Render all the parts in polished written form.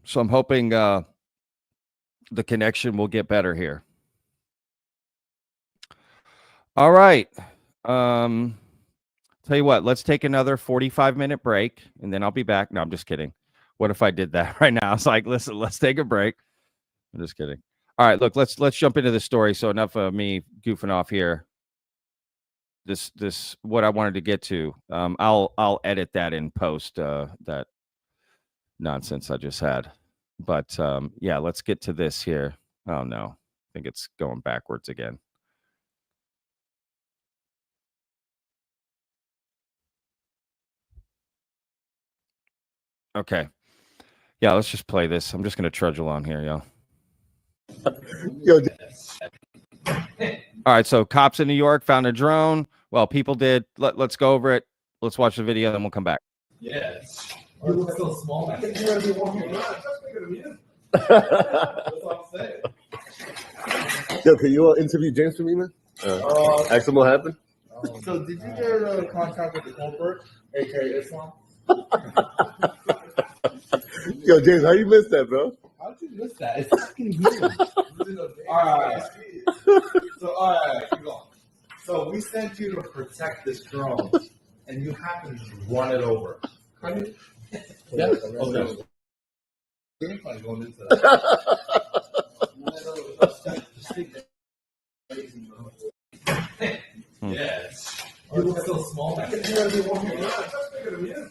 So I'm hoping the connection will get better here. All right. Tell you what, let's take another 45-minute break, and then I'll be back. No, I'm just kidding. What if I did that right now? It's like, listen, let's take a break. I'm just kidding. All right, look, let's jump into the story. So enough of me goofing off here. This what I wanted to get to. I'll edit that in post. That nonsense I just had. But yeah, let's get to this here. Oh no, I think it's going backwards again. Okay. Yeah, let's just play this. I'm just gonna trudge along here, y'all. All right, so cops in New York found a drone. Well, people did. Let's go over it. Let's watch the video, then we'll come back. Yes. You look so small. I think you're gonna be walking around. That's what I'm saying. Yo, can you interview James for me, man? Ask him what happened. So, did you get contact with the culprit, aka Islam? Yo, James, how you miss that, bro? How'd you miss that? It's fucking huge. All right. So, all right, keep going. So, we sent you to protect this drone, and you happen to run it over. Yeah. Okay. Going into that. Yes. You look so small.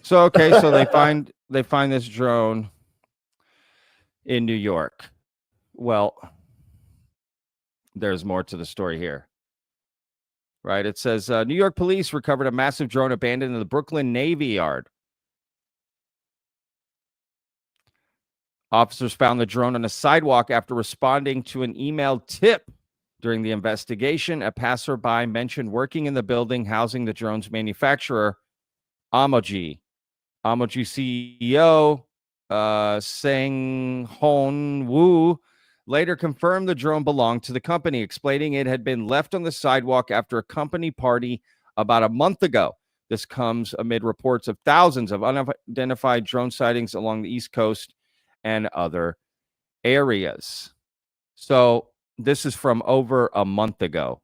So okay, so they find this drone in New York. Well, there's more to the story here. Right? It says New York police recovered a massive drone abandoned in the Brooklyn Navy Yard. Officers found the drone on a sidewalk after responding to an email tip. During the investigation, a passerby mentioned working in the building housing the drone's manufacturer, Amoji. Amoji CEO Sang Hon Woo later confirmed the drone belonged to the company, explaining it had been left on the sidewalk after a company party about a month ago. This comes amid reports of thousands of unidentified drone sightings along the East Coast and other areas. So this is from over a month ago,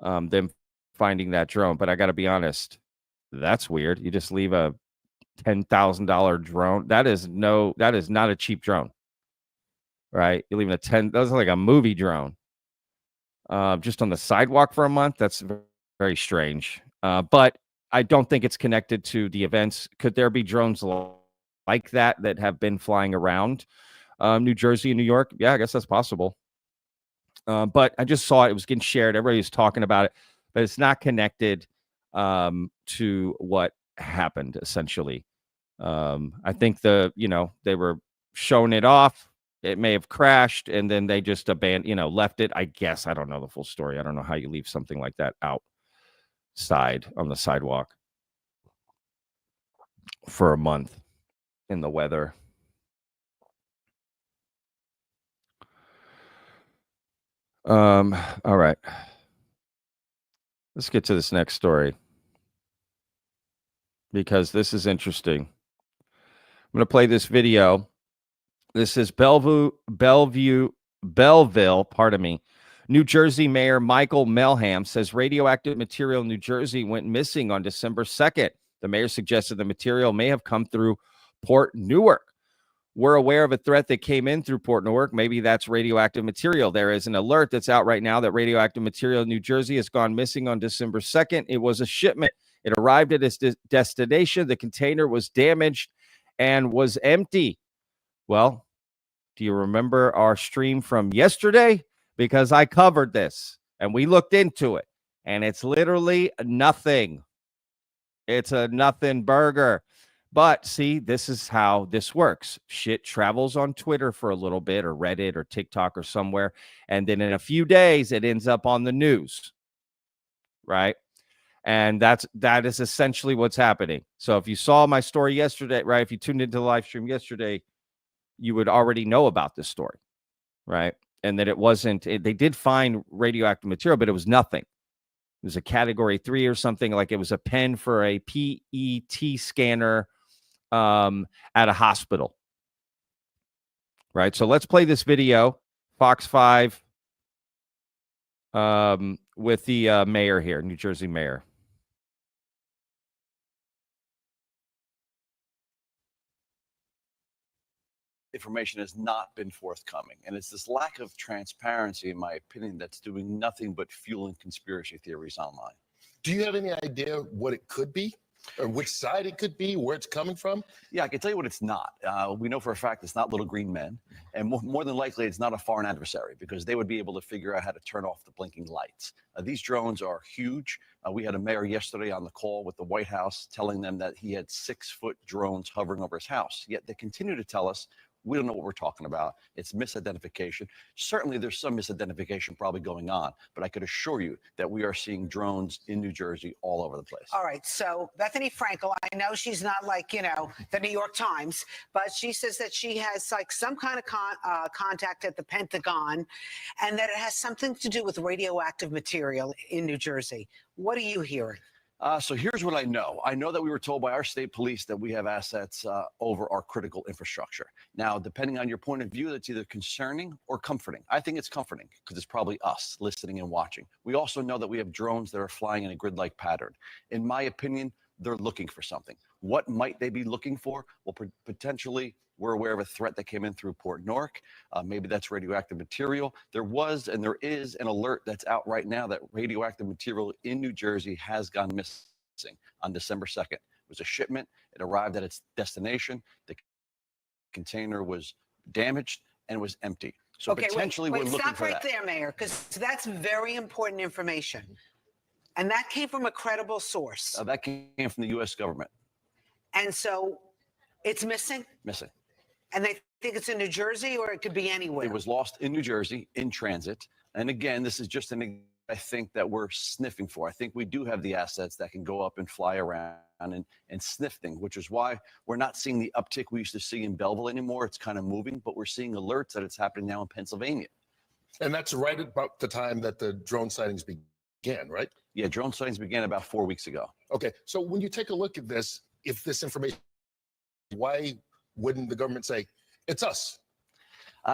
them finding that drone. But I got to be honest, that's weird. You just leave a $10,000 drone. That is not a cheap drone, right? You're leaving that's like a movie drone, just on the sidewalk for a month. That's very strange. But I don't think it's connected to the events. Could there be drones like that have been flying around New Jersey and New York? Yeah, I guess that's possible. But I just saw it was getting shared. Everybody was talking about it, but it's not connected to what happened, essentially. I think they were showing it off. It may have crashed, and then they just left it. I guess I don't know the full story. I don't know how you leave something like that outside on the sidewalk for a month in the weather. All right. Let's get to this next story because this is interesting. I'm going to play this video. This is Belleville, pardon me. New Jersey Mayor Michael Melham says radioactive material in New Jersey went missing on December 2nd. The mayor suggested the material may have come through Port Newark. We're aware of a threat that came in through Port Newark. Maybe that's radioactive material. There is an alert that's out right now that radioactive material in New Jersey has gone missing on December 2nd. It was a shipment. It arrived at its destination. The container was damaged and was empty. Well, do you remember our stream from yesterday? Because I covered this and we looked into it, and it's literally nothing. It's a nothing burger. But see, this is how this works. Shit travels on Twitter for a little bit, or Reddit or TikTok or somewhere, and then in a few days it ends up on the news, right? And that is essentially what's happening. So if you saw my story yesterday, right, if you tuned into the live stream yesterday, you would already know about this story, right? And that they did find radioactive material, but it was nothing. It was a category 3 or something, like it was a pen for a PET scanner at a hospital. right? So let's play this video, Fox 5, with the mayor here, New Jersey mayor. Information has not been forthcoming. And it's this lack of transparency, in my opinion, that's doing nothing but fueling conspiracy theories online. Do you have any idea what it could be, or which side it could be, where it's coming from? Yeah, I can tell you what it's not. We know for a fact it's not little green men. And more than likely, it's not a foreign adversary, because they would be able to figure out how to turn off the blinking lights. These drones are huge. We had a mayor yesterday on the call with the White House telling them that he had 6-foot drones hovering over his house. Yet they continue to tell us, we don't know what we're talking about. It's misidentification. Certainly, there's some misidentification probably going on, but I could assure you that we are seeing drones in New Jersey all over the place. All right. So Bethany Frankel, I know she's not like, the New York Times, but she says that she has like some kind of contact at the Pentagon and that it has something to do with radioactive material in New Jersey. What are you hearing? So here's what I know. I know that we were told by our state police that we have assets over our critical infrastructure. Now, depending on your point of view, that's either concerning or comforting. I think it's comforting because it's probably us listening and watching. We also know that we have drones that are flying in a grid-like pattern. In my opinion, they're looking for something. What might they be looking for? Well, potentially, we're aware of a threat that came in through Port Newark. Maybe that's radioactive material. There was and there is an alert that's out right now that radioactive material in New Jersey has gone missing on December 2nd. It was a shipment. It arrived at its destination. The container was damaged and was empty. So okay, potentially wait, we're looking stop for right that. there, Mayor, because that's very important information. And that came from a credible source. That came from the U.S. government. And so it's missing? Missing. And they think it's in New Jersey, or it could be anywhere? It was lost in New Jersey in transit. And again, this is just an, I think that we're sniffing for. I think we do have the assets that can go up and fly around and sniff things, which is why we're not seeing the uptick we used to see in Belleville anymore. It's kind of moving, but we're seeing alerts that it's happening now in Pennsylvania. And that's right about the time that the drone sightings began, right? Yeah, drone sightings began about 4 weeks ago. Okay, so when you take a look at this, if this information, why wouldn't the government say, it's us?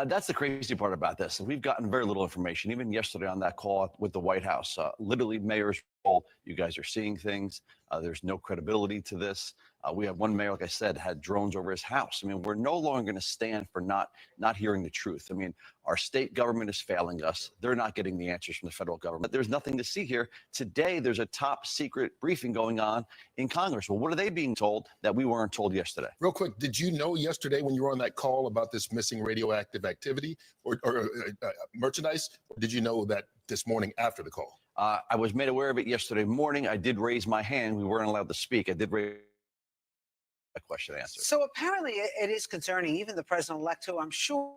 That's the crazy part about this. We've gotten very little information. Even yesterday on that call with the White House, literally mayor's role, you guys are seeing things. There's no credibility to this. We had one mayor, like I said, had drones over his house. I mean, we're no longer going to stand for not hearing the truth. I mean, our state government is failing us. They're not getting the answers from the federal government. There's nothing to see here. Today, there's a top secret briefing going on in Congress. Well, what are they being told that we weren't told yesterday? Real quick, did you know yesterday when you were on that call about this missing radioactive activity or merchandise? Or did you know that this morning after the call? I was made aware of it yesterday morning. I did raise my hand. We weren't allowed to speak. I did raise a question answer. So apparently it is concerning. Even the president-elect, who I'm sure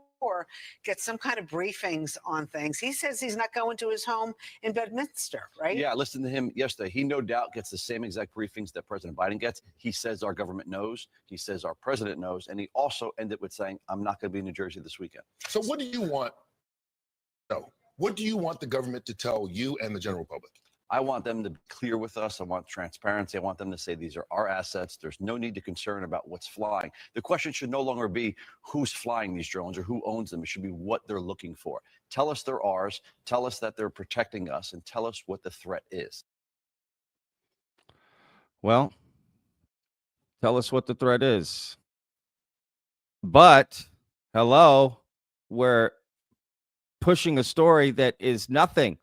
gets some kind of briefings on things. He says he's not going to his home in Bedminster, right? Yeah, I listened to him yesterday. He no doubt gets the same exact briefings that President Biden gets. He says our government knows. He says our president knows. And he also ended with saying, I'm not going to be in New Jersey this weekend. So what do you want? No. What do you want the government to tell you and the general public? I want them to be clear with us. I want transparency. I want them to say these are our assets. There's no need to concern about what's flying. The question should no longer be who's flying these drones or who owns them. It should be what they're looking for. Tell us they're ours. Tell us that they're protecting us, and tell us what the threat is. Well, tell us what the threat is. But, hello, we're pushing a story that is nothing,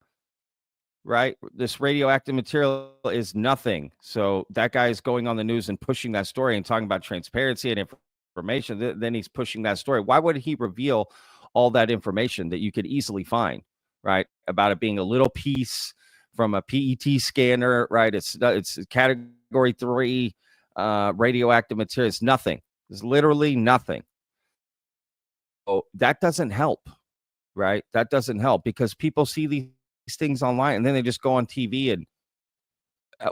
right? This radioactive material is nothing. So that guy is going on the news and pushing that story and talking about transparency and information. Then he's pushing that story. Why would he reveal all that information that you could easily find, right? About it being a little piece from a PET scanner, right? It's category 3 radioactive material. It's nothing. It's literally nothing. Oh, that doesn't help. Right? That doesn't help because people see these things online and then they just go on TV. And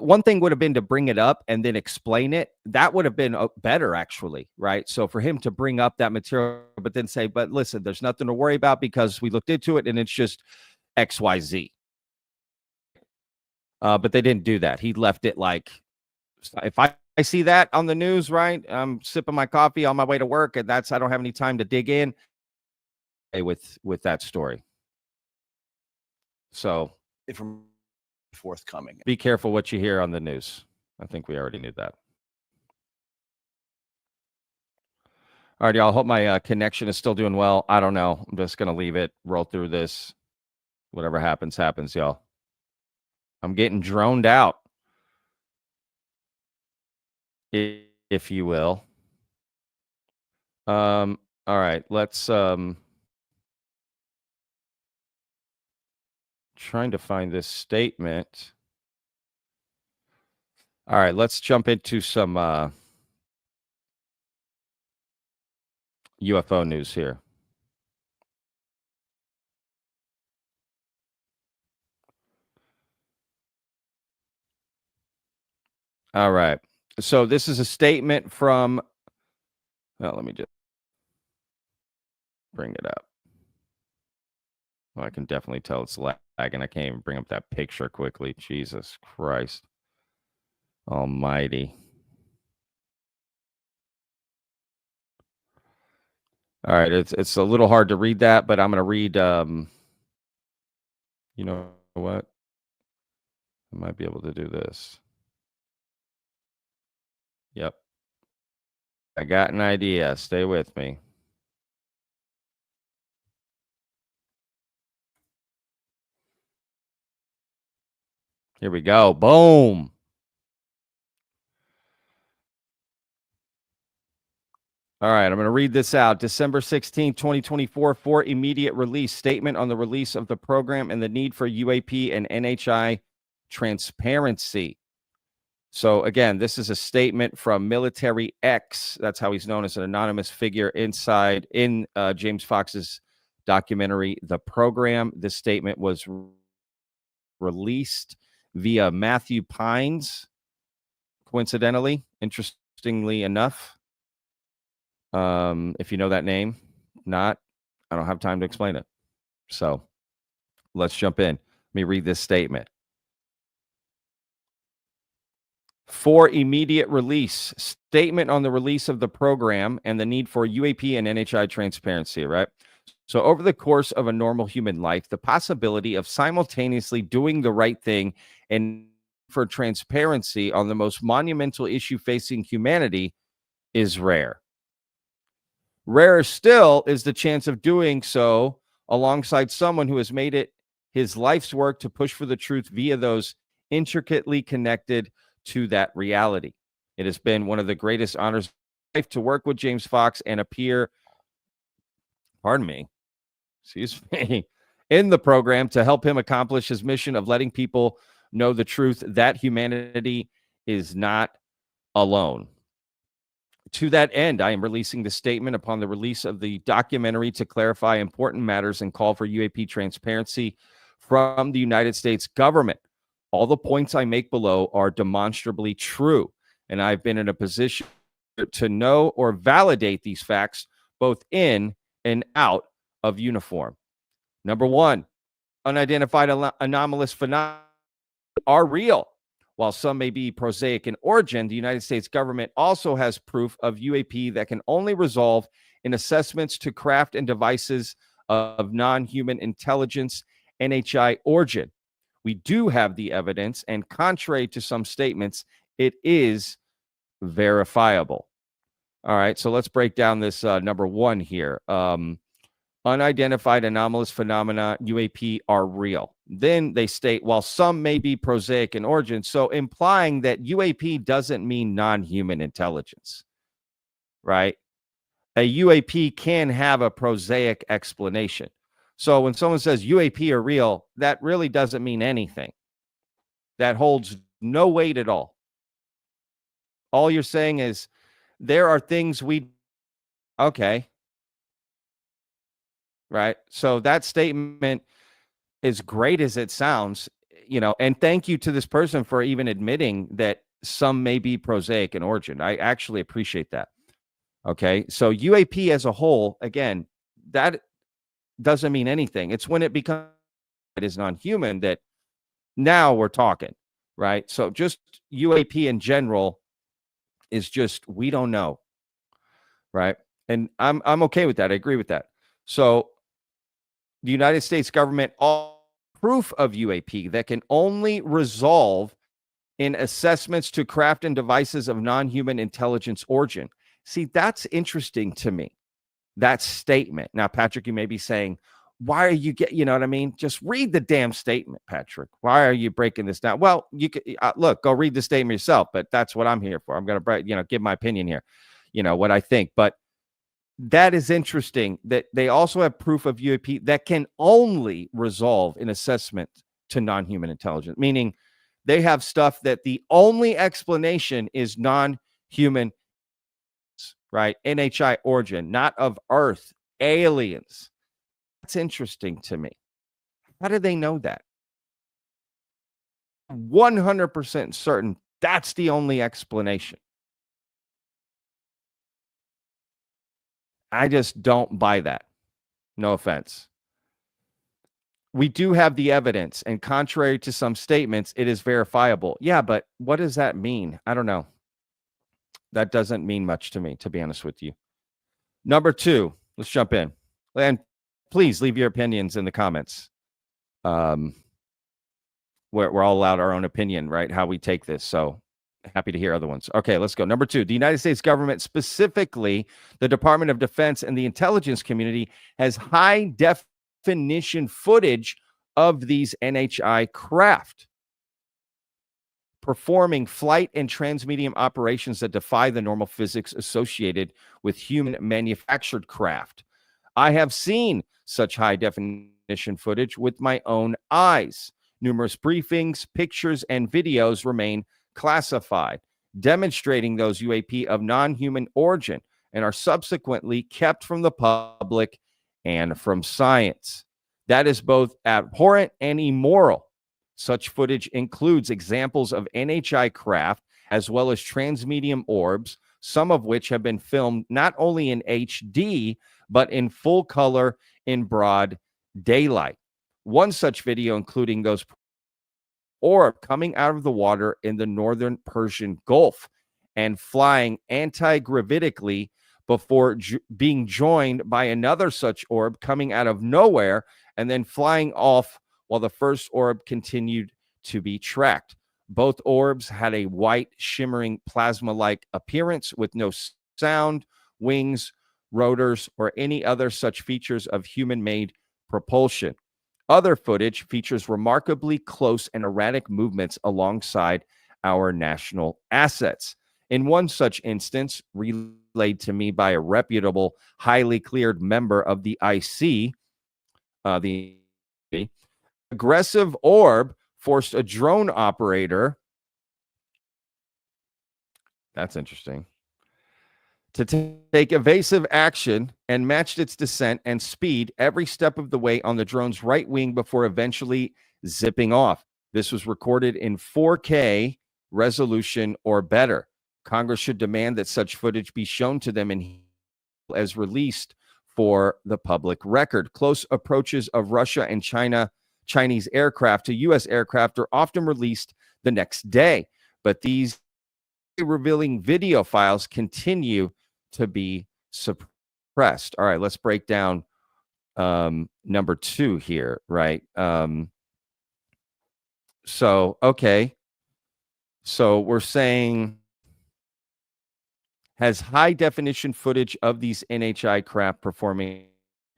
one thing would have been to bring it up and then explain it. That would have been better, actually. Right? So for him to bring up that material, but then say, but listen, there's nothing to worry about because we looked into it and it's just XYZ. But they didn't do that. He left it like, if I see that on the news, right? I'm sipping my coffee on my way to work and I don't have any time to dig in. with that story. So Information forthcoming. be careful what you hear on the news. I think we already knew that. All right, y'all. Hope my connection is still doing well. I don't know. I'm just going to leave it, roll through this. Whatever happens, happens, y'all. I'm getting droned out, if you will. All right, let's trying to find this statement. All right, let's jump into some UFO news here. All right. So this is a statement from, well, let me just bring it up. Well, I can definitely tell it's lagging. I can't even bring up that picture quickly. Jesus Christ Almighty. All right, it's a little hard to read that, but I'm going to read, you know what? I might be able to do this. Yep. I got an idea. Stay with me. Here we go. Boom. All right, I'm going to read this out. December 16, 2024, for immediate release. Statement on the release of the program and the need for UAP and NHI transparency. So, again, this is a statement from Military X. That's how he's known, as an anonymous figure in James Fox's documentary, The Program. This statement was released via Matthew Pines, coincidentally, interestingly enough. If you know that name, I don't have time to explain it. So let's jump in. Let me read this statement. For immediate release, statement on the release of the program and the need for UAP and NHI transparency, right? So over the course of a normal human life, the possibility of simultaneously doing the right thing and for transparency on the most monumental issue facing humanity is rare. Rarer still is the chance of doing so alongside someone who has made it his life's work to push for the truth via those intricately connected to that reality. It has been one of the greatest honors of life to work with James Fox and appear, in the program to help him accomplish his mission of letting people know the truth that humanity is not alone. To that end, I am releasing the statement upon the release of the documentary to clarify important matters and call for UAP transparency from the United States government. All the points I make below are demonstrably true, and I've been in a position to know or validate these facts both in and out of uniform. Number one, unidentified anomalous phenomena are real. While some may be prosaic in origin, the United States government also has proof of UAP that can only resolve in assessments to craft and devices of non-human intelligence, NHI origin. We do have the evidence, and contrary to some statements, it is verifiable. All right, so let's break down this number one here. Unidentified anomalous phenomena, UAP, are real. Then they state, while some may be prosaic in origin, so implying that UAP doesn't mean non-human intelligence, right? A UAP can have a prosaic explanation. So when someone says UAP are real, that really doesn't mean anything. That holds no weight at all. All you're saying is there are things okay. Right. So that statement, as great as it sounds, and thank you to this person for even admitting that some may be prosaic in origin. I actually appreciate that. Okay. So UAP as a whole, again, that doesn't mean anything. It's when it is non-human that now we're talking, right? So just UAP in general is just, we don't know. Right. And I'm okay with that. I agree with that. So the United States government all proof of UAP that can only resolve in assessments to craft and devices of non-human intelligence origin. See, that's interesting to me, that statement. Now, Patrick, you may be saying, why are you you know what I mean? Just read the damn statement, Patrick. Why are you breaking this down? Well, you could look, go read the statement yourself, but that's what I'm here for. I'm going to, give my opinion here, what I think. But that is interesting that they also have proof of UAP that can only resolve in assessment to non-human intelligence, meaning they have stuff that the only explanation is non-human, right? NHI origin, not of Earth, aliens. That's interesting to me. How do they know that? 100% certain that's the only explanation. I just don't buy that. No offense. We do have the evidence, and contrary to some statements, it is verifiable. Yeah, but what does that mean? I don't know. That doesn't mean much to me, to be honest with you. Number 2, let's jump in. And please leave your opinions in the comments. We're all allowed our own opinion, right? How we take this. So happy to hear other ones. Okay, let's go. Number 2, the United States government, specifically the Department of Defense and the intelligence community, has high definition footage of these NHI craft performing flight and transmedium operations that defy the normal physics associated with human manufactured craft. I have seen such high definition footage with my own eyes. Numerous briefings, pictures, and videos remain classified, demonstrating those UAP of non-human origin and are subsequently kept from the public and from science. That is both abhorrent and immoral. Such footage includes examples of NHI craft as well as transmedium orbs, some of which have been filmed not only in HD, but in full color in broad daylight. One such video, including those orb coming out of the water in the northern Persian Gulf and flying anti-gravitically before being joined by another such orb coming out of nowhere and then flying off while the first orb continued to be tracked. Both orbs had a white, shimmering, plasma-like appearance with no sound, wings, rotors, or any other such features of human-made propulsion. Other footage features remarkably close and erratic movements alongside our national assets. In one such instance, relayed to me by a reputable, highly cleared member of the IC, the aggressive orb forced a drone operator, that's interesting, to take evasive action and matched its descent and speed every step of the way on the drone's right wing before eventually zipping off. This was recorded in 4K resolution or better. Congress should demand that such footage be shown to them as released for the public record. Close approaches of Russia and Chinese aircraft to U.S. aircraft are often released the next day, but these revealing video files continue to be suppressed. All right, let's break down number 2 here, right? Okay. So we're saying has high definition footage of these NHI craft performing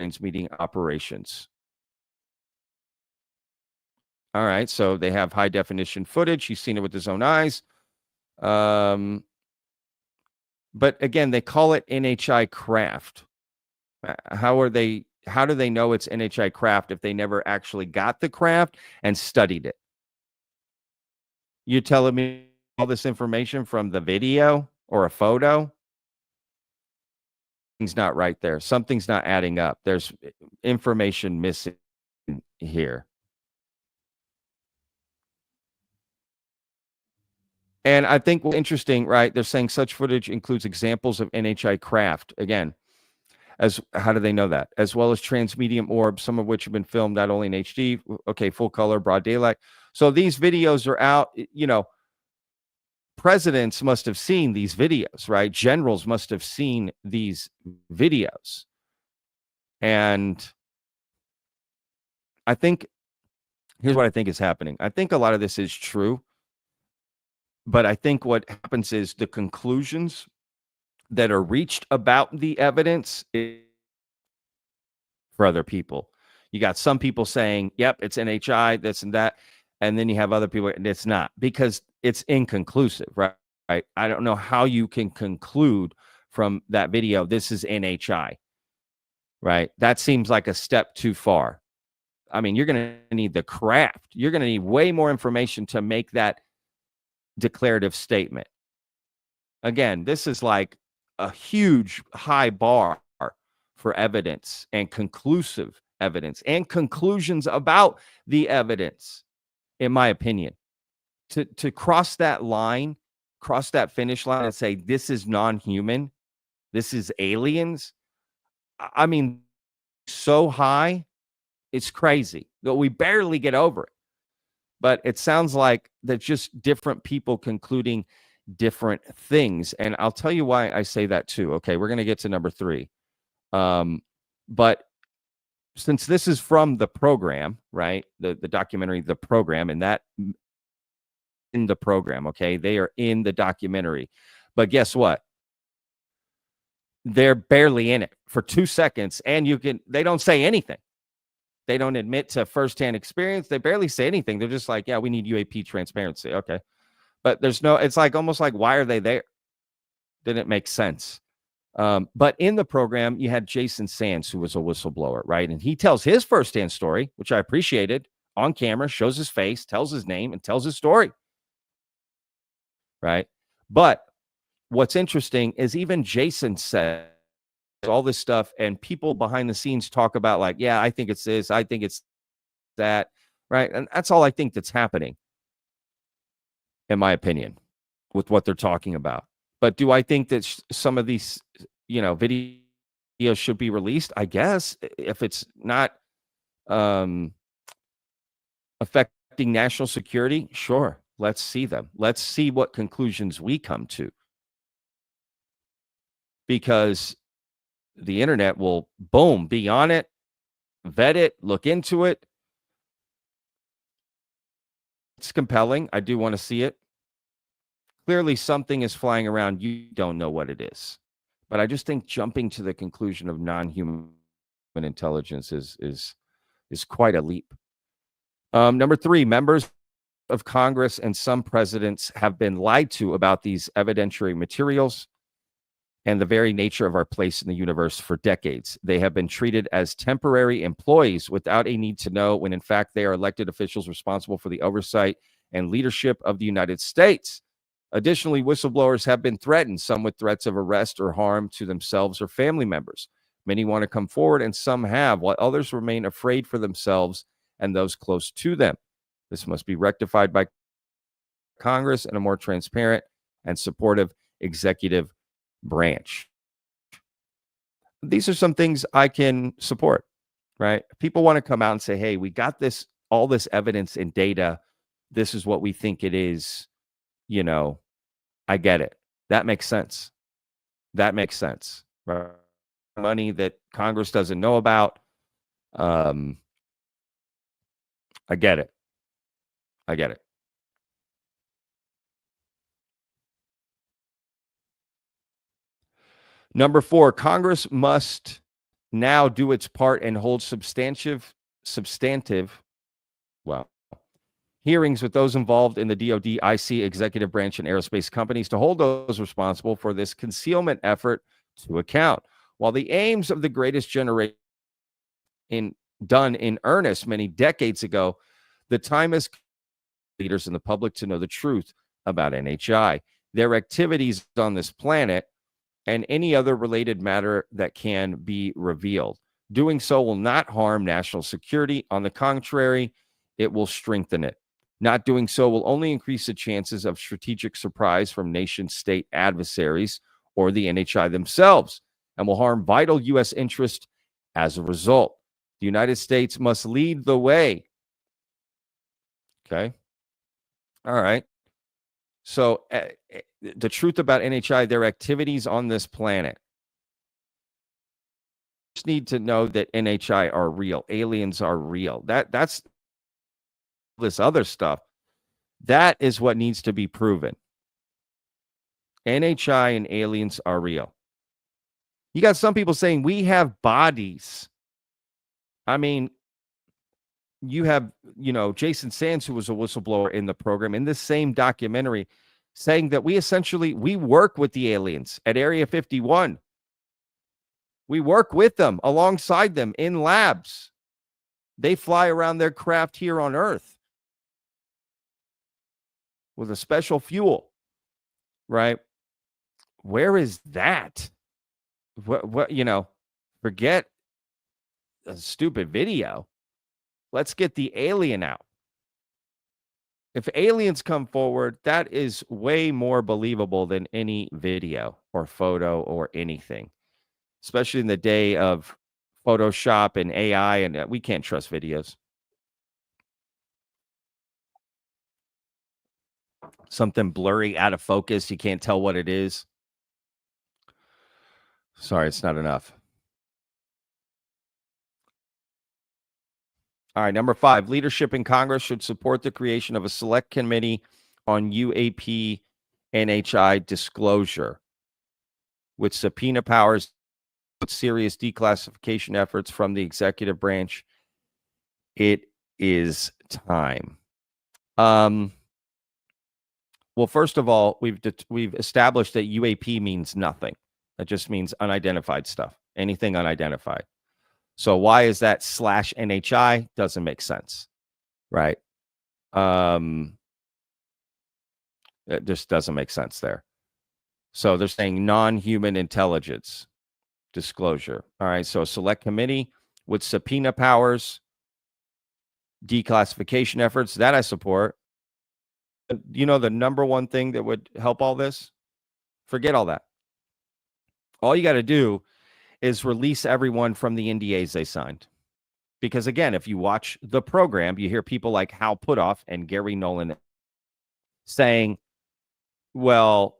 transmeeting operations. All right, so they have high definition footage. He's seen it with his own eyes. But again, they call it NHI craft. How do they know it's NHI craft if they never actually got the craft and studied it? You telling me all this information from the video or a photo? Something's not right there. Something's not adding up. There's information missing here. And I think what's interesting, right? They're saying such footage includes examples of NHI craft. Again, how do they know that? As well as transmedium orbs, some of which have been filmed not only in HD, okay, full color, broad daylight. So these videos are out, presidents must have seen these videos, right? Generals must have seen these videos. And I think here's what I think is happening. I think a lot of this is true, but I think what happens is the conclusions that are reached about the evidence for other people. You got some people saying, yep, it's NHI, this and that. And then you have other people, and it's not, because it's inconclusive, right? I don't know how you can conclude from that video, this is NHI, right? That seems like a step too far. I mean, you're going to need the craft. You're going to need way more information to make that declarative statement. Again, this is like a huge high bar for evidence and conclusive evidence and conclusions about the evidence, in my opinion. To cross that line, cross that finish line and say, this is non-human, this is aliens. I mean, so high, it's crazy. We barely get over it. But it sounds like that's just different people concluding different things. And I'll tell you why I say that too. Okay, we're going to get to number 3. But since this is from the program, right? The documentary, The Program, and that in the program, okay? They are in the documentary. But guess what? They're barely in it for 2 seconds, and they don't say anything. They don't admit to firsthand experience. They barely say anything. They're just like, yeah, we need UAP transparency. Okay. But it's like almost like, why are they there? Didn't make sense. But in the program, you had Jason Sands, who was a whistleblower, right? And he tells his firsthand story, which I appreciated, on camera, shows his face, tells his name, and tells his story. Right. But what's interesting is even Jason said all this stuff, and people behind the scenes talk about like, yeah, I think it's this, I think it's that, right? And that's all I think that's happening, in my opinion, with what they're talking about. But do I think that some of these, videos should be released? I guess, if it's not affecting national security, sure. Let's see them. Let's see what conclusions we come to. Because the internet will, boom, be on it, vet it, look into it. It's compelling. I do want to see it. Clearly, something is flying around. You don't know what it is. But I just think jumping to the conclusion of non-human intelligence is quite a leap. Number 3, members of Congress and some presidents have been lied to about these evidentiary materials and the very nature of our place in the universe for decades. They have been treated as temporary employees without a need to know, when in fact they are elected officials responsible for the oversight and leadership of the United States. Additionally, whistleblowers have been threatened, some with threats of arrest or harm to themselves or family members. Many want to come forward, and some have, while others remain afraid for themselves and those close to them. This must be rectified by Congress and a more transparent and supportive executive branch. These are some things I can support, right? People want to come out and say, hey, we got all this evidence and data. This is what we think it is. I get it. That makes sense. Right? Money that Congress doesn't know about. I get it. Number 4, Congress must now do its part and hold substantive hearings with those involved in the DoD, IC, executive branch, and aerospace companies to hold those responsible for this concealment effort to account. While the aims of the greatest generation done in earnest many decades ago, the time is leaders in the public to know the truth about NHI, their activities on this planet, and any other related matter that can be revealed. Doing so will not harm national security. On the contrary, it will strengthen it. Not doing so will only increase the chances of strategic surprise from nation-state adversaries or the NHI themselves, and will harm vital U.S. interest as a result. The United States must lead the way. Okay. All right. So the truth about NHI, their activities on this planet, need to know that NHI are real. Aliens are real. That's this other stuff. That is what needs to be proven. NHI and aliens are real. You got some people saying we have bodies. I mean, you have, Jason Sands, who was a whistleblower in the program, in this same documentary, saying that we work with the aliens at Area 51. We work with them, alongside them in labs. They fly around their craft here on Earth with a special fuel, right? Where is that? What forget a stupid video. Let's get the alien out. If aliens come forward, that is way more believable than any video or photo or anything, especially in the day of Photoshop and AI, and we can't trust videos. Something blurry, out of focus, you can't tell what it is. Sorry, it's not enough. All right, number 5, leadership in Congress should support the creation of a select committee on UAP NHI disclosure with subpoena powers, with serious declassification efforts from the executive branch. It is time. Well, first of all, we've established that UAP means nothing. That just means unidentified stuff, anything unidentified. So why is that /NHI? Doesn't make sense, right? It just doesn't make sense there. So they're saying non-human intelligence disclosure. All right, so a select committee with subpoena powers, declassification efforts, that I support. The number one thing that would help all this? Forget all that. All you got to do is release everyone from the NDAs they signed. Because again, if you watch the program, you hear people like Hal Puthoff and Gary Nolan saying, well,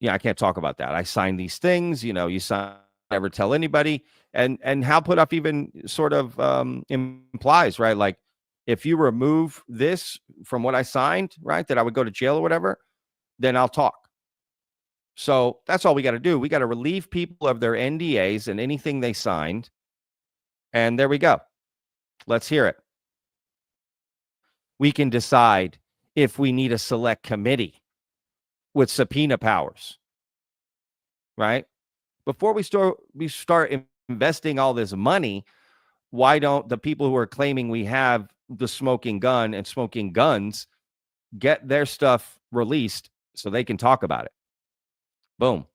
I can't talk about that. I signed these things, you sign, never tell anybody. And Hal Puthoff even sort of implies, right? Like, if you remove this from what I signed, right, that I would go to jail or whatever, then I'll talk. So that's all we got to do. We got to relieve people of their NDAs and anything they signed. And there we go. Let's hear it. We can decide if we need a select committee with subpoena powers, right? Before we start investing all this money, why don't the people who are claiming we have the smoking gun and smoking guns get their stuff released so they can talk about it? Boom.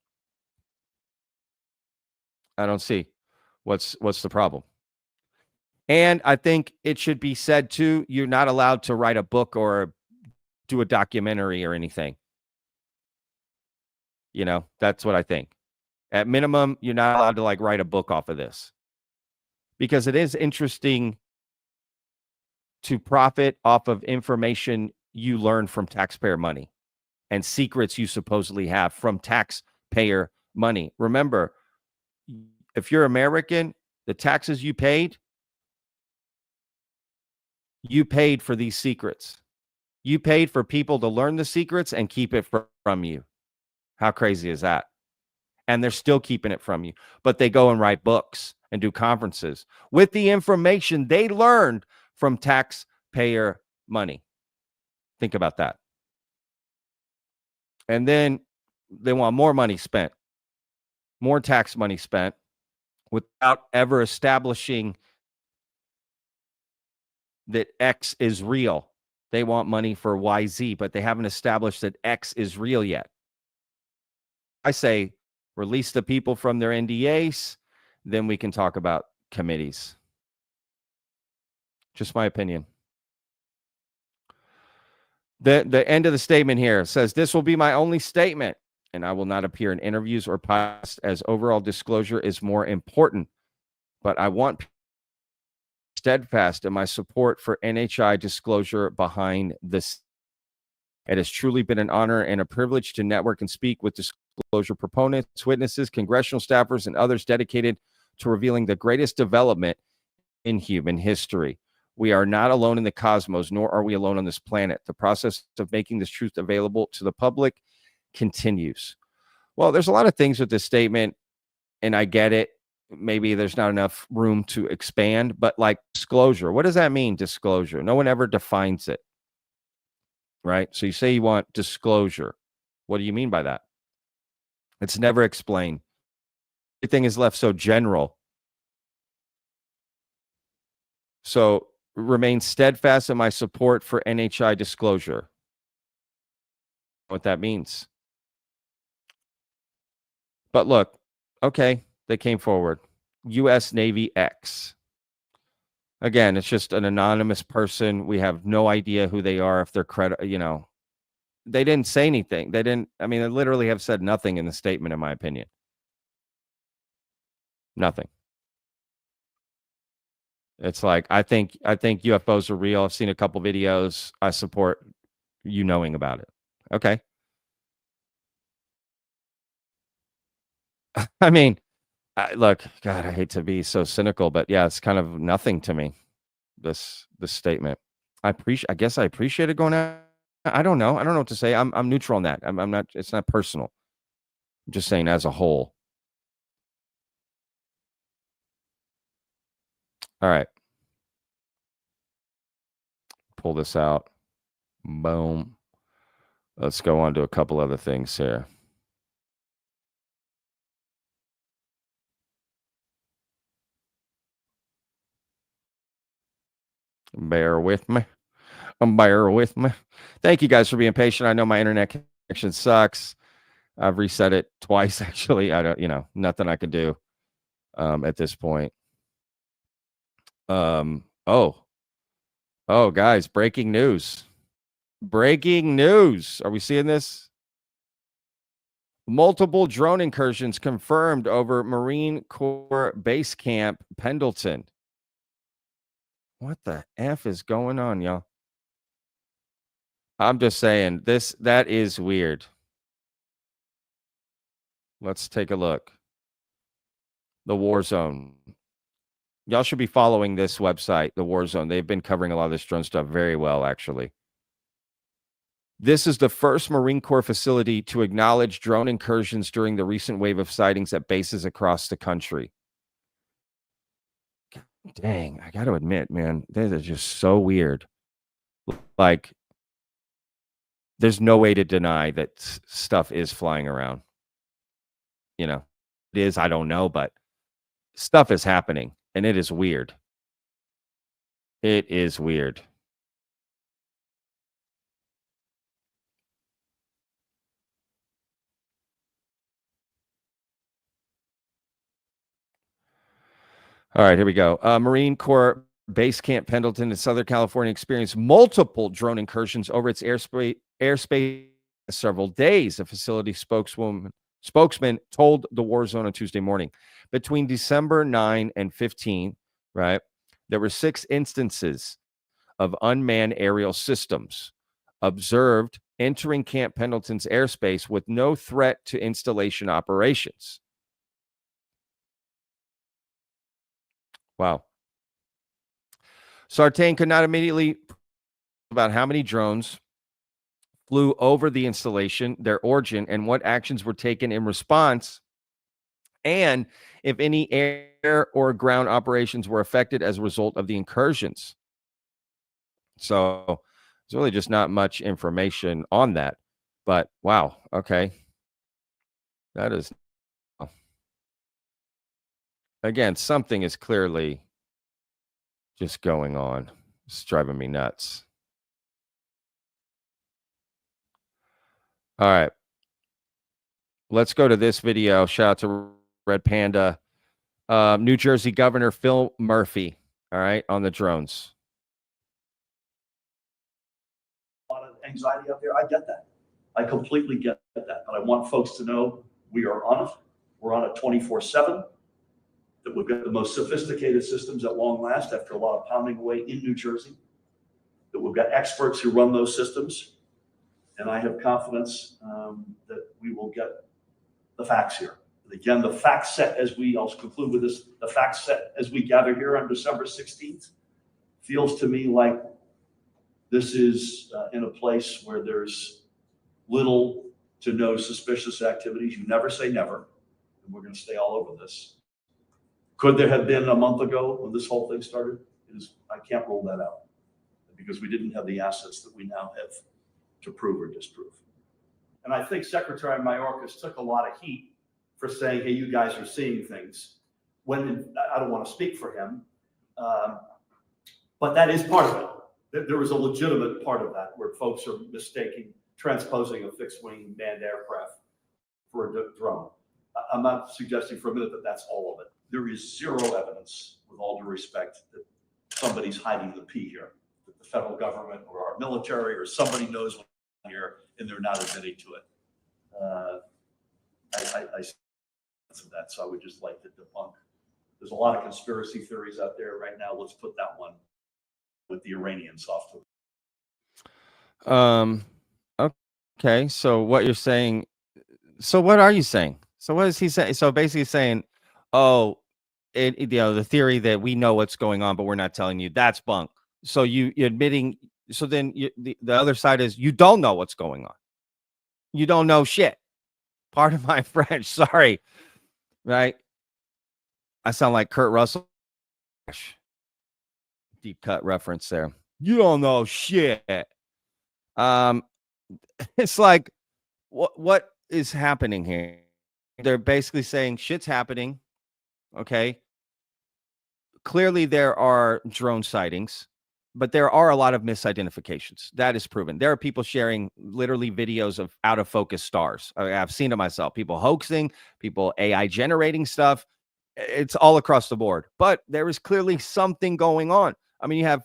I don't see what's the problem. And I think it should be said too, you're not allowed to write a book or do a documentary or anything. That's what I think. At minimum, you're not allowed to write a book off of this, because it is interesting to profit off of information you learn from taxpayer money and secrets you supposedly have from taxpayer money. Remember, if you're American, the taxes you paid for these secrets. You paid for people to learn the secrets and keep it from you. How crazy is that? And they're still keeping it from you. But they go and write books and do conferences with the information they learned from taxpayer money. Think about that. And then they want more money spent, more tax money spent, without ever establishing that X is real. They want money for YZ, but they haven't established that X is real yet. I say release the people from their NDAs, then we can talk about committees. Just my opinion. The end of the statement here says, this will be my only statement, and I will not appear in interviews or podcasts, as overall disclosure is more important. But I want steadfast in my support for NHI disclosure behind this. It has truly been an honor and a privilege to network and speak with disclosure proponents, witnesses, congressional staffers, and others dedicated to revealing the greatest development in human history. We are not alone in the cosmos, nor are we alone on this planet. The process of making this truth available to the public continues. Well, there's a lot of things with this statement, and I get it. Maybe there's not enough room to expand, but like disclosure, what does that mean, disclosure? No one ever defines it, right? So you say you want disclosure. What do you mean by that? It's never explained. Everything is left so general. So remain steadfast in my support for NHI disclosure. What that means. But look, okay, they came forward. U.S. Navy X. Again, it's just an anonymous person. We have no idea who they are, if they're they didn't say anything. They literally have said nothing in the statement, in my opinion. Nothing. It's like, I think UFOs are real. I've seen a couple videos. I support you knowing about it. Okay. I mean, look, God, I hate to be so cynical, but yeah, it's kind of nothing to me, this statement. I guess I appreciate it going out. I don't know. I don't know what to say. I'm neutral on that. I'm not, it's not personal. I'm just saying as a whole. All right. Pull this out. Boom. Let's go on to a couple other things here. Bear with me. Bear with me. Thank you guys for being patient. I know my internet connection sucks. I've reset it twice, actually. I don't, nothing I can do at this point. Oh, guys, breaking news. Breaking news. Are we seeing this? Multiple drone incursions confirmed over Marine Corps Base Camp Pendleton. What the F is going on, y'all? I'm just saying, that is weird. Let's take a look. The War Zone. Y'all should be following this website, the War Zone. They've been covering a lot of this drone stuff very well, actually. This is the first Marine Corps facility to acknowledge drone incursions during the recent wave of sightings at bases across the country. Dang, I got to admit, man, that is just so weird. Like, there's no way to deny that stuff is flying around. It is, I don't know, but stuff is happening, and it is weird. It is weird. All right, here we go. Marine Corps Base Camp Pendleton in Southern California experienced multiple drone incursions over its airspace several days. The facility spokesman told the War Zone on Tuesday morning. Between December 9 and 15, right, there were 6 instances of unmanned aerial systems observed entering Camp Pendleton's airspace with no threat to installation operations. Wow. Sartain could not immediately about how many drones flew over the installation, their origin, and what actions were taken in response, and if any air or ground operations were affected as a result of the incursions. So there's really just not much information on that. But wow, okay. That is, again, something is clearly just going on. It's driving me nuts. All right. Let's go to this video. Shout out to Red Panda. New Jersey Governor Phil Murphy, all right, on the drones. A lot of anxiety out there. I get that. I completely get that. But I want folks to know we are on it. We're on it 24/7. That we've got the most sophisticated systems at long last after a lot of pounding away in New Jersey. That we've got experts who run those systems. And I have confidence that we will get the facts here. Again, the fact set I'll conclude with this, the fact set as we gather here on December 16th feels to me like this is in a place where there's little to no suspicious activities. You never say never, and we're going to stay all over this. Could there have been a month ago when this whole thing started? I can't rule that out because we didn't have the assets that we now have to prove or disprove. And I think Secretary Mayorkas took a lot of heat for saying, hey, you guys are seeing things. When I don't want to speak for him, but that is part of it. There was a legitimate part of that where folks are transposing a fixed wing manned aircraft for a drone. I'm not suggesting for a minute that that's all of it. There is zero evidence, with all due respect, that somebody's hiding the pee here, that the federal government or our military or somebody knows what's here and they're not admitting to it. I see that, so I would just like to debunk. There's a lot of conspiracy theories out there right now. Let's put that one with the Iranians off to. Okay, so what you're saying, so what are you saying? So what is he saying? So basically saying, oh, the theory that we know what's going on, but we're not telling you, that's bunk. So you're admitting, so then the other side is you don't know what's going on. You don't know shit. Pardon my French, sorry. Right? I sound like Kurt Russell. Deep cut reference there. You don't know shit. It's like, what is happening here? They're basically saying shit's happening. Okay. Clearly there are drone sightings, but there are a lot of misidentifications. That is proven. There are people sharing literally videos of out of focus stars. I've seen it myself. People hoaxing, people AI generating stuff. It's all across the board. But there is clearly something going on. I mean, you have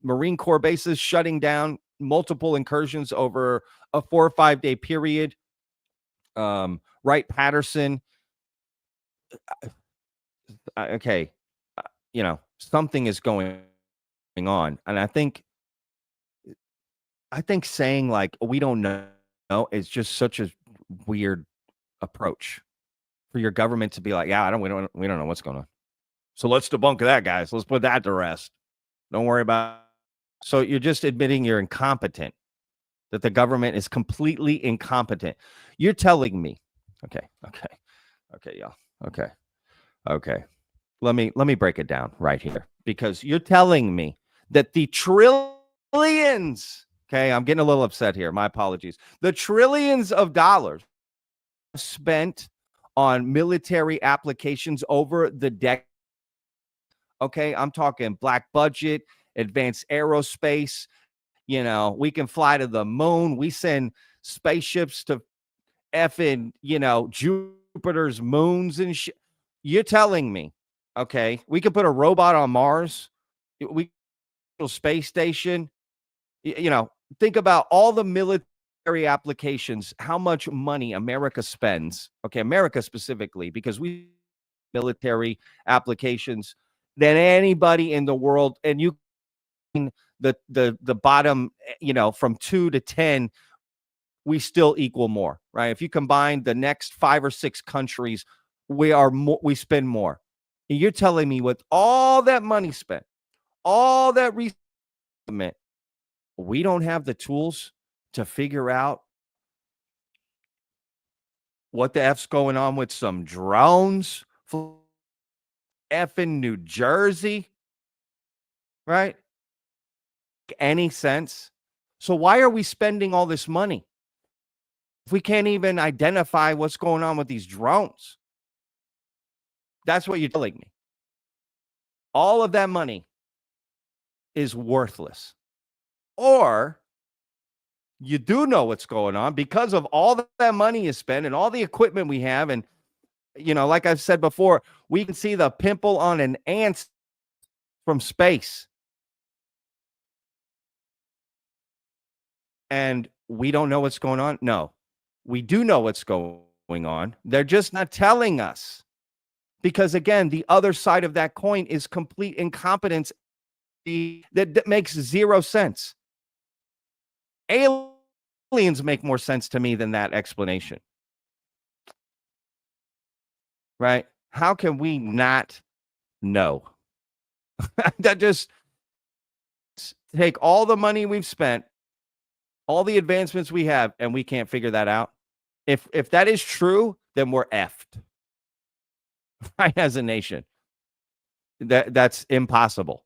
Marine Corps bases shutting down, multiple incursions over a 4 or 5 day period. Wright-Patterson. Okay. Something is going on. And I think saying like, we don't know is just such a weird approach for your government to be like, yeah, we don't know what's going on. So let's debunk that, guys. Let's put that to rest. Don't worry about it. So you're just admitting you're incompetent, that the government is completely incompetent. You're telling me, okay, y'all. Okay. Let me break it down right here, because you're telling me that the trillions, okay, I'm getting a little upset here. My apologies. The trillions of dollars spent on military applications over the decade. Okay, I'm talking black budget, advanced aerospace. We can fly to the moon. We send spaceships to effing, Jupiter's moons and shit. You're telling me, okay, we could put a robot on Mars. We space station. Think about all the military applications, how much money America spends. Okay, America specifically, because we military applications than anybody in the world. And you the bottom, from 2 to 10, we still equal more, right? If you combine the next 5 or 6 countries, we spend more. And you're telling me with all that money spent, all that research, we don't have the tools to figure out what the F's going on with some drones effing New Jersey, right? Any sense? So why are we spending all this money if we can't even identify what's going on with these drones? That's what you're telling me. All of that money is worthless. Or you do know what's going on because of all that money is spent and all the equipment we have. And, like I've said before, we can see the pimple on an ant from space. And we don't know what's going on? No, we do know what's going on. They're just not telling us. Because, again, the other side of that coin is complete incompetence that makes zero sense. Aliens make more sense to me than that explanation. right? How can we not know? That just take all the money we've spent, all the advancements we have, and we can't figure that out. If that is true, then we're effed. Right, as a nation. That's impossible.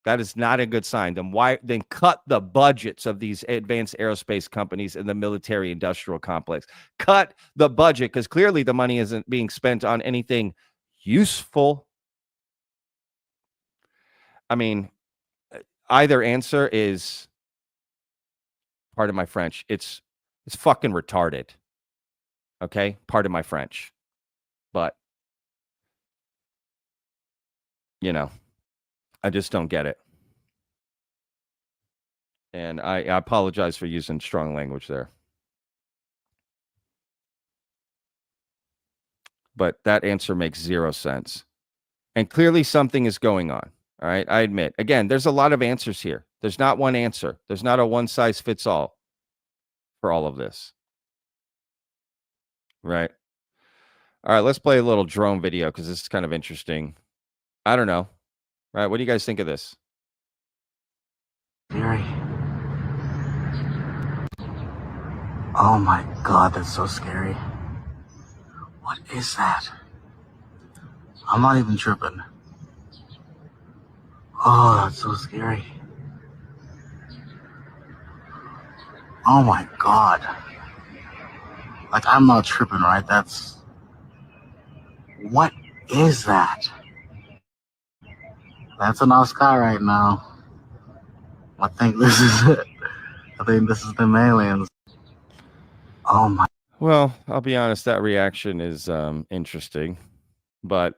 That is not a good sign. Then cut the budgets of these advanced aerospace companies in the military industrial complex. Cut the budget, because clearly the money isn't being spent on anything useful. I mean, either answer is, pardon my French, it's fucking retarded. Okay? Pardon my French. But, you know, I just don't get it. And I apologize for using strong language there. But that answer makes zero sense. And clearly something is going on. All right. I admit. Again, there's a lot of answers here. There's not one answer. There's not a one size fits all for all of this. Right. All right. Let's play a little drone video because this is kind of interesting. I don't know. All right. What do you guys think of this? Scary. Oh my God, that's so scary. What is that? I'm not even tripping. Oh, that's so scary. Oh my God. Like, I'm not tripping, right? What is that? That's in our sky right now. I think this is it. I think this is them aliens. Oh my. Well, I'll be honest, that reaction is interesting. But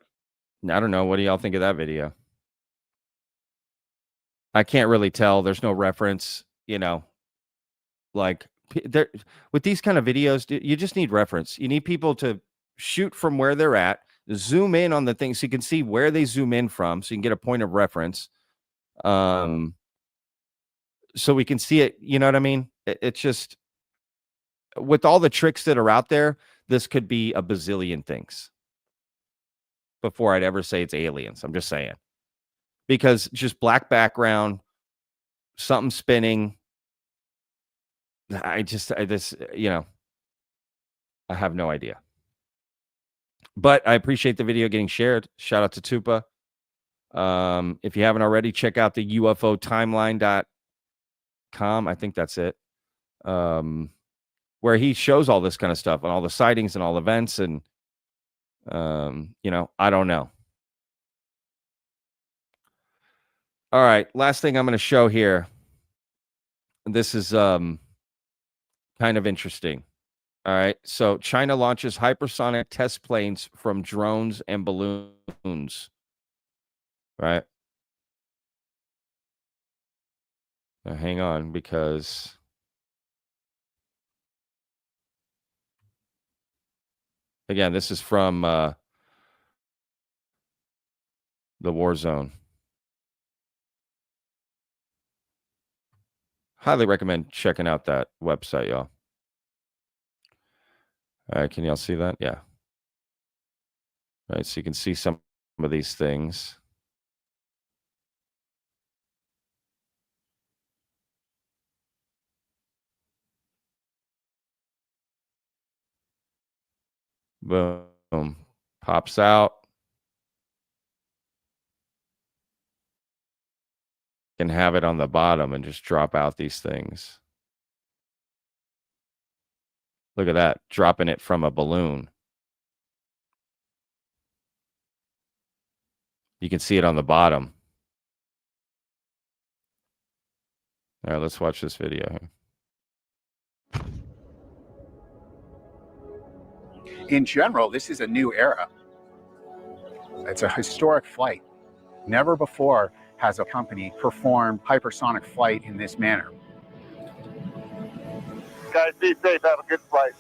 I don't know. What do y'all think of that video? I can't really tell. There's no reference, like there with these kind of videos, you just need reference. You need people to shoot from where they're at, zoom in on the things so you can see where they zoom in from, so you can get a point of reference. So we can see it. You know what I mean? It's just, with all the tricks that are out there, this could be a bazillion things before I'd ever say it's aliens. I'm just saying. Because just black background, something spinning. I have no idea. But I appreciate the video getting shared. Shout out to Tupa. If you haven't already, check out the UFOtimeline.com. I think that's it. Where he shows all this kind of stuff and all the sightings and all events. And, I don't know. All right. Last thing I'm going to show here. This is kind of interesting. All right. So China launches hypersonic test planes from drones and balloons. Right. Now, hang on, because again, this is from the war zone. Highly recommend checking out that website, y'all. All right, can y'all see that? Yeah. All right, so you can see some of these things. Boom. Pops out. Can have it on the bottom and just drop out these things. Look at that, dropping it from a balloon. You can see it on the bottom. All right, let's watch this video. In general, this is a new era. It's a historic flight. Never before has a company performed hypersonic flight in this manner. Guys, be safe. Have a good flight.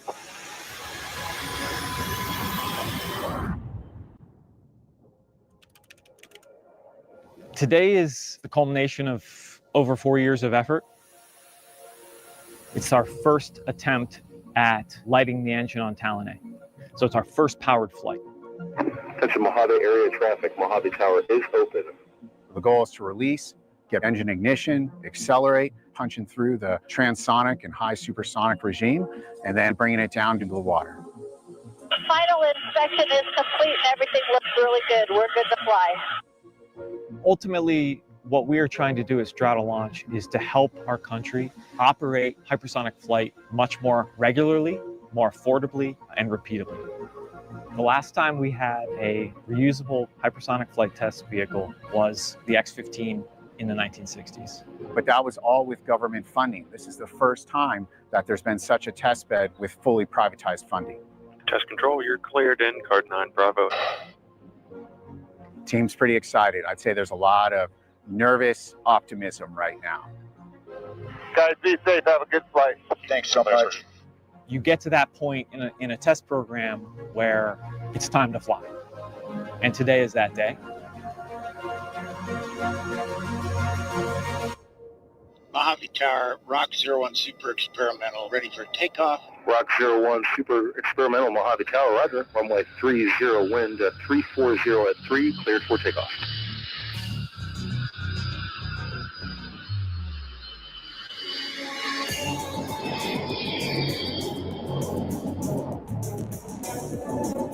Today is the culmination of over 4 years of effort. It's our first attempt at lighting the engine on Talon A. So it's our first powered flight. Attention Mojave area traffic. Mojave Tower is open. The goal is to release, get engine ignition, accelerate, punching through the transonic and high supersonic regime, and then bringing it down into the water. Final inspection is complete and everything looks really good. We're good to fly. Ultimately, what we are trying to do as Strata Launch is to help our country operate hypersonic flight much more regularly, more affordably, and repeatably. The last time we had a reusable hypersonic flight test vehicle was the X-15 in the 1960s. But that was all with government funding. This is the first time that there's been such a test bed with fully privatized funding. Test control, you're cleared in, card 9 Bravo. Team's pretty excited. I'd say there's a lot of nervous optimism right now. Guys, be safe. Have a good flight. Thanks so much. You get to that point in a test program where it's time to fly. And today is that day. Mojave Tower, Rock 01 Super Experimental, ready for takeoff. Rock 01 Super Experimental Mojave Tower, roger. Runway 30, wind 340 at 3, cleared for takeoff.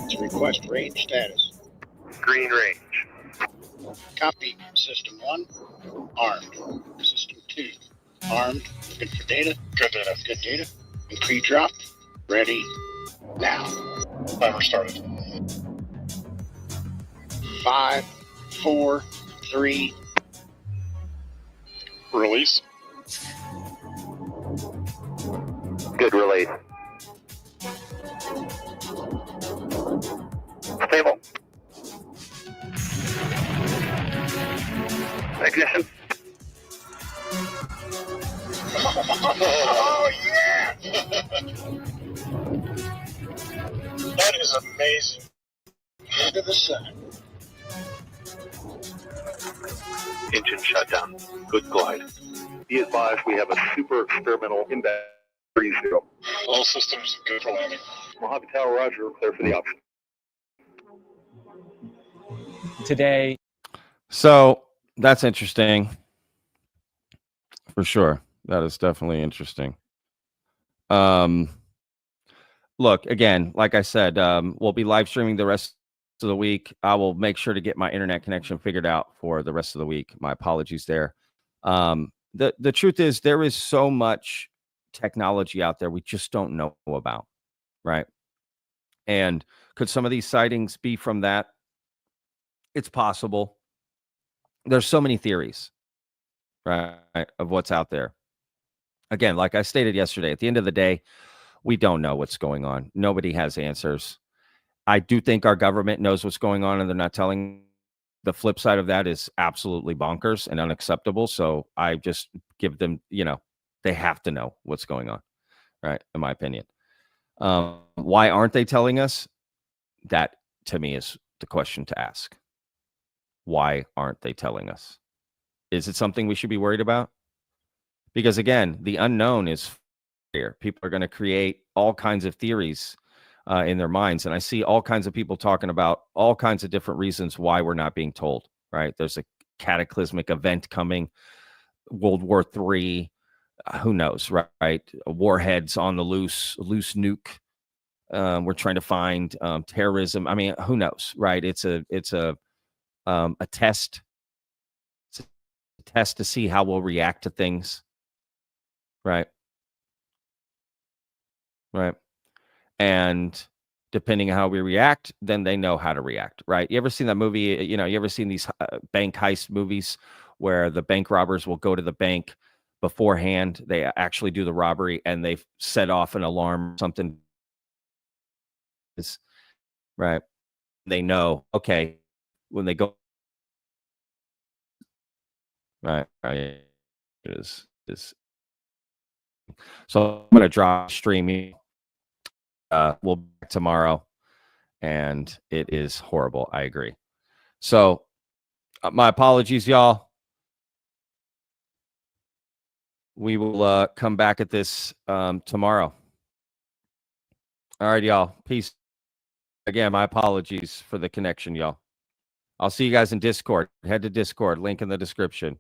To request range status. Green range. Copy. System 1, armed. System 2, armed. Good for data. Good data. Good data. And pre-drop. Ready. Now. Timer started. 5, 4, 3. Release. Good release. Stable. Ignition. Oh, yeah! That is amazing. Look at the sun. Engine shutdown. Good glide. Be advised we have a super experimental inbound 30. All systems good for landing. Mojave Tower, roger. Clear for the option. Today. So that's interesting. For sure. That is definitely interesting. Look, again, like I said, we'll be live streaming the rest of the week. I will make sure to get my internet connection figured out for the rest of the week. My apologies there. The truth is there is so much technology out there we just don't know about, right? And could some of these sightings be from that? It's possible. There's so many theories, right, of what's out there. Again, like I stated yesterday, at the end of the day, we don't know what's going on. Nobody has answers. I do think our government knows what's going on and they're not telling. The flip side of that is absolutely bonkers and unacceptable. So I just give them, they have to know what's going on, right? In my opinion. Why aren't they telling us? That, to me, is the question to ask. Why aren't they telling us? Is it something we should be worried about? Because, again, the unknown is here. People are going to create all kinds of theories in their minds. And I see all kinds of people talking about all kinds of different reasons why we're not being told, right? There's a cataclysmic event coming, World War III, who knows, right? Warheads on the loose nuke. We're trying to find terrorism. I mean, who knows, right? It's a test. It's a test to see how we'll react to things, right? Right. And depending on how we react, then they know how to react, right? You ever seen that movie? You ever seen these bank heist movies where the bank robbers will go to the bank beforehand? They actually do the robbery and they set off an alarm, something. Right. They know, okay, when they go. Right. It is. So I'm going to drop streaming. We'll be back tomorrow, and it is horrible. I agree. So my apologies, y'all. We will come back at this tomorrow. All right, y'all. Peace. Again, my apologies for the connection, y'all. I'll see you guys in Discord. Head to Discord, link in the description.